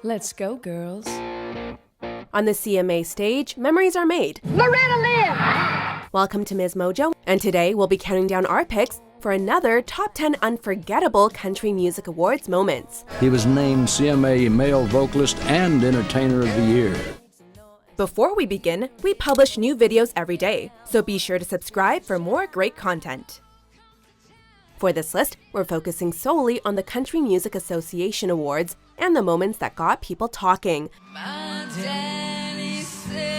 Let's go, girls. On the CMA stage, memories are made. Loretta Lynn! Welcome to MsMojo, and today we'll be counting down our picks for another Top 10 Unforgettable Country Music Awards moments. He was named CMA Male Vocalist and Entertainer of the Year. Before we begin, we publish new videos every day, so be sure to subscribe for more great content. For this list, we're focusing solely on the Country Music Association Awards and the moments that got people talking. My daddy said,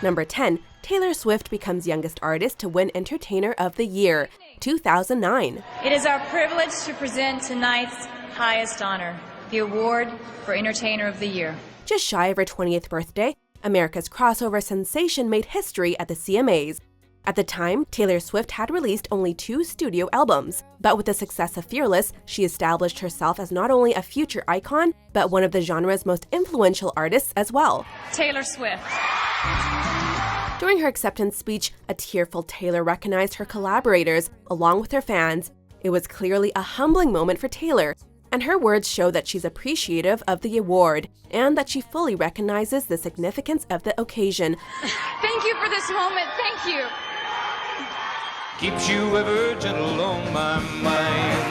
Number 10, Taylor Swift becomes youngest artist to win Entertainer of the Year, 2009. It is our privilege to present tonight's highest honor, the award for Entertainer of the Year. Just shy of her 20th birthday, America's crossover sensation made history at the CMAs. At the time, Taylor Swift had released only 2 studio albums, but with the success of Fearless, she established herself as not only a future icon, but one of the genre's most influential artists as well. Taylor Swift. During her acceptance speech, a tearful Taylor recognized her collaborators, along with her fans. It was clearly a humbling moment for Taylor, and her words show that she's appreciative of the award, and that she fully recognizes the significance of the occasion. Thank you for this moment. Thank you. Keeps you ever gentle on my mind.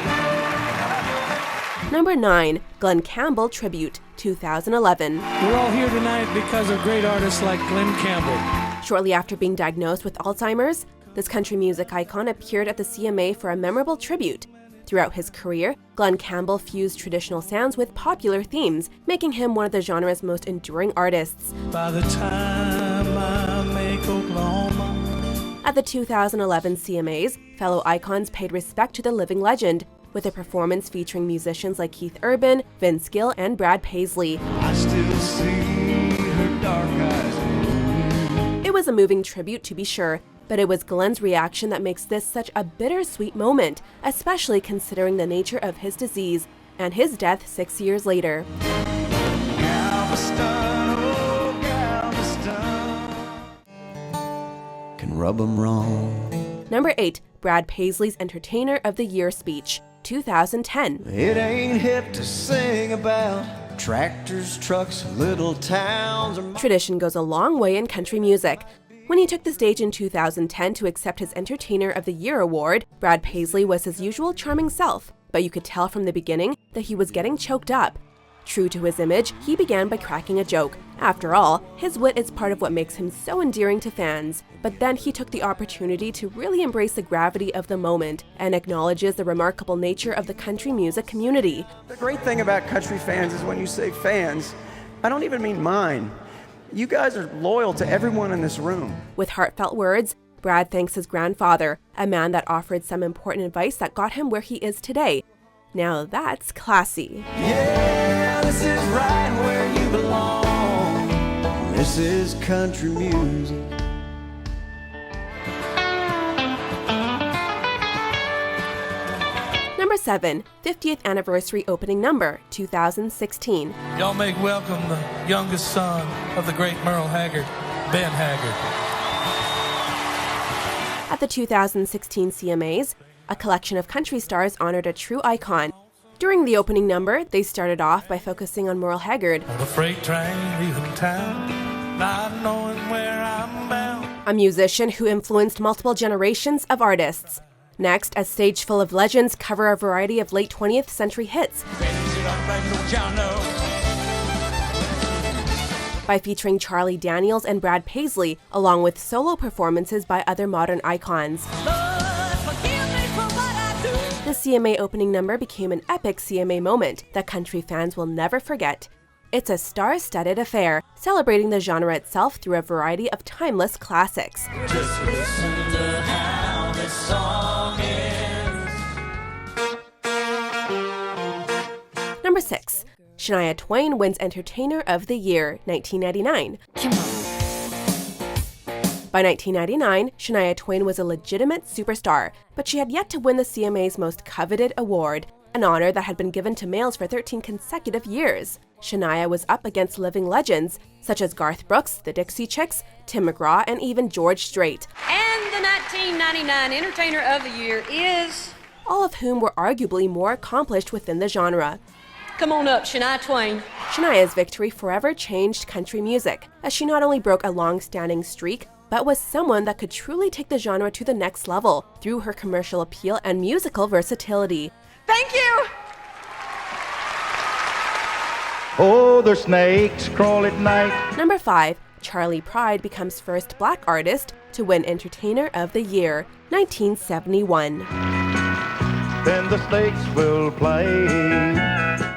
Number 9, Glen Campbell Tribute, 2011. We're all here tonight because of great artists like Glen Campbell. Shortly after being diagnosed with Alzheimer's, this country music icon appeared at the CMA for a memorable tribute. Throughout his career, Glen Campbell fused traditional sounds with popular themes, making him one of the genre's most enduring artists. By the time I make Oklahoma. At the 2011 CMAs, fellow icons paid respect to the living legend, with a performance featuring musicians like Keith Urban, Vince Gill, and Brad Paisley. I still see her dark eyes. It was a moving tribute, to be sure, but it was Glen's reaction that makes this such a bittersweet moment, especially considering the nature of his disease and his death 6 years later. Galveston, oh Galveston. Can rub 'em wrong. Number 8, Brad Paisley's Entertainer of the Year speech, 2010. It ain't hip to sing about tractors, trucks, little towns. Tradition goes a long way in country music. When he took the stage in 2010 to accept his Entertainer of the Year award, Brad Paisley was his usual charming self, but you could tell from the beginning that he was getting choked up. True to his image, he began by cracking a joke. After all, his wit is part of what makes him so endearing to fans. But then he took the opportunity to really embrace the gravity of the moment and acknowledges the remarkable nature of the country music community. The great thing about country fans is when you say fans, I don't even mean mine. You guys are loyal to everyone in this room. With heartfelt words, Brad thanks his grandfather, a man that offered some important advice that got him where he is today. Now that's classy. Yeah, this is right where you belong. This is country music. Number 7, 50th Anniversary Opening Number, 2016. Y'all make welcome the youngest son of the great Merle Haggard, Ben Haggard. At the 2016 CMAs, a collection of country stars honored a true icon. During the opening number, they started off by focusing on Merle Haggard, On a freight train leaving town, not knowing where I'm bound. a musician who influenced multiple generations of artists. Next, a stage full of legends cover a variety of late 20th century hits by featuring Charlie Daniels and Brad Paisley, along with solo performances by other modern icons. The CMA opening number became an epic CMA moment that country fans will never forget. It's a star-studded affair, celebrating the genre itself through a variety of timeless classics. Just listen to how this song ends. Number 6, Shania Twain wins Entertainer of the Year, 1999. come on. By 1999, Shania Twain was a legitimate superstar, but she had yet to win the CMA's most coveted award, an honor that had been given to males for 13 consecutive years. Shania was up against living legends, such as Garth Brooks, the Dixie Chicks, Tim McGraw, and even George Strait. And the 1999 Entertainer of the Year is... all of whom were arguably more accomplished within the genre. Come on up, Shania Twain. Shania's victory forever changed country music, as she not only broke a long-standing streak, but was someone that could truly take the genre to the next level through her commercial appeal and musical versatility. Thank you! Oh, the snakes crawl at night. Number 5. Charley Pride becomes first black artist to win Entertainer of the Year, 1971. Then the snakes will play.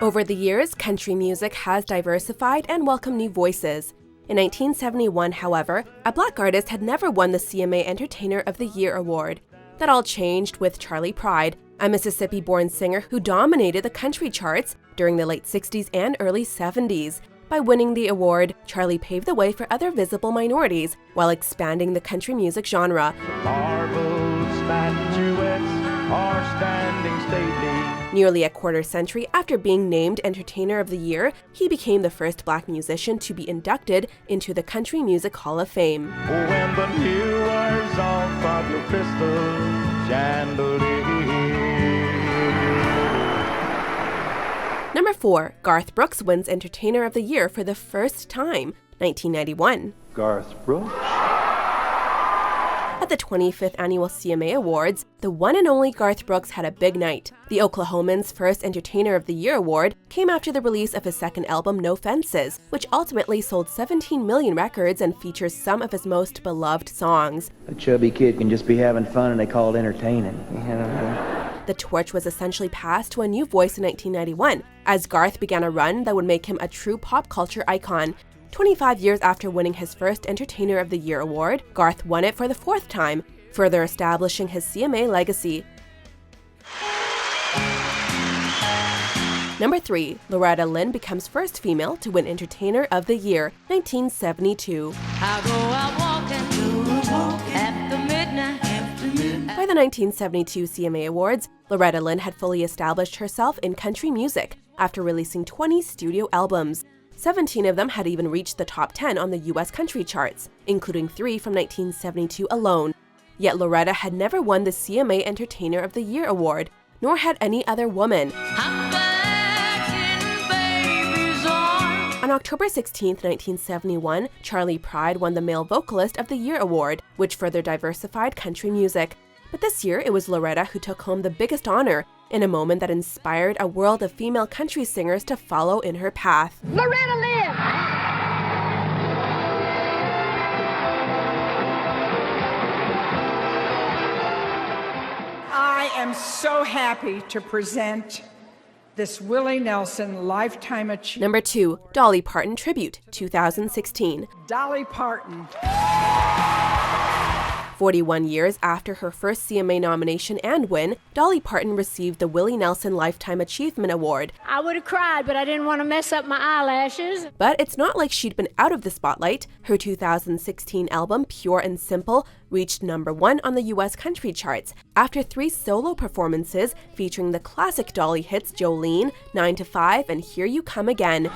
Over the years, country music has diversified and welcomed new voices. In 1971, however, a black artist had never won the CMA Entertainer of the Year award. That all changed with Charley Pride, a Mississippi-born singer who dominated the country charts during the late 60s and early 70s. By winning the award, Charley paved the way for other visible minorities while expanding the country music genre. Marble statuettes are standing stately. Nearly a quarter century after being named Entertainer of the Year, he became the first black musician to be inducted into the Country Music Hall of Fame. When the new wears off of your crystal chandelier. Number 4. Garth Brooks wins Entertainer of the Year for the first time, 1991. Garth Brooks? At the 25th Annual CMA Awards, the one and only Garth Brooks had a big night. The Oklahoman's first Entertainer of the Year award came after the release of his second album, No Fences, which ultimately sold 17 million records and features some of his most beloved songs. A chubby kid can just be having fun and they call it entertaining. The torch was essentially passed to a new voice in 1991, as Garth began a run that would make him a true pop culture icon. 25 years after winning his first Entertainer of the Year award, Garth won it for the 4th time, further establishing his CMA legacy. Number 3. Loretta Lynn becomes first female to win Entertainer of the Year, 1972. I go out walking after midnight. By the 1972 CMA Awards, Loretta Lynn had fully established herself in country music after releasing 20 studio albums. 17 of them had even reached the top 10 on the US country charts, including 3 from 1972 alone. Yet Loretta had never won the CMA Entertainer of the Year award, nor had any other woman. On October 16, 1971, Charley Pride won the Male Vocalist of the Year award, which further diversified country music. But this year, it was Loretta who took home the biggest honor, in a moment that inspired a world of female country singers to follow in her path. Loretta Lynn! I am so happy to present this Willie Nelson Lifetime Achievement. Number 2. Dolly Parton Tribute, 2016. Dolly Parton. 41 years after her first CMA nomination and win, Dolly Parton received the Willie Nelson Lifetime Achievement Award. I would have cried, but I didn't want to mess up my eyelashes. But it's not like she'd been out of the spotlight. Her 2016 album, Pure and Simple, reached number 1 on the US country charts after 3 solo performances featuring the classic Dolly hits Jolene, 9 to 5, and Here You Come Again.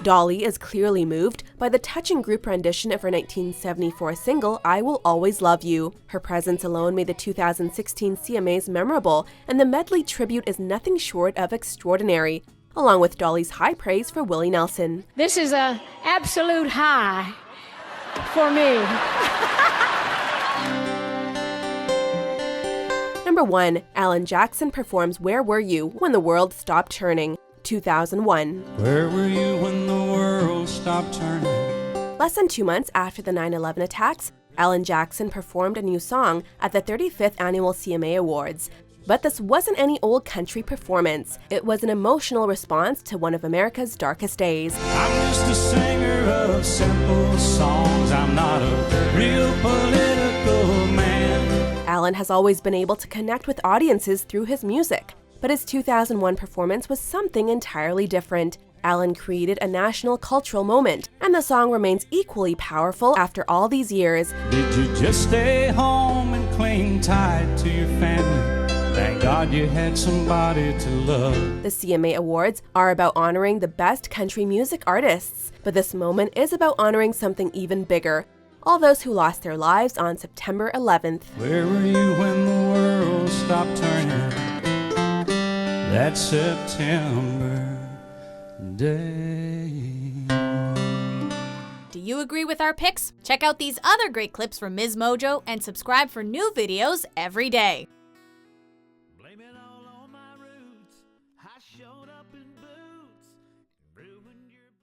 Dolly is clearly moved by the touching group rendition of her 1974 single, I Will Always Love You. Her presence alone made the 2016 CMAs memorable, and the medley tribute is nothing short of extraordinary, along with Dolly's high praise for Willie Nelson. This is an absolute high for me. Number 1. Alan Jackson performs Where Were You When the World Stopped Turning, 2001. Where were you when the world stopped turning? Less than 2 months after the 9/11 attacks, Alan Jackson performed a new song at the 35th Annual CMA Awards. But this wasn't any old country performance. It was an emotional response to one of America's darkest days. I'm just a singer of simple songs. I'm not a real political man. Alan has always been able to connect with audiences through his music, but his 2001 performance was something entirely different. Alan created a national cultural moment, and the song remains equally powerful after all these years. Did you just stay home and cling tight to your family. Thank God you had somebody to love. The CMA Awards are about honoring the best country music artists, but this moment is about honoring something even bigger: all those who lost their lives on September 11th. Where were you when the world stopped turning that September day? Do you agree with our picks? Check out these other great clips from MsMojo and subscribe for new videos every day.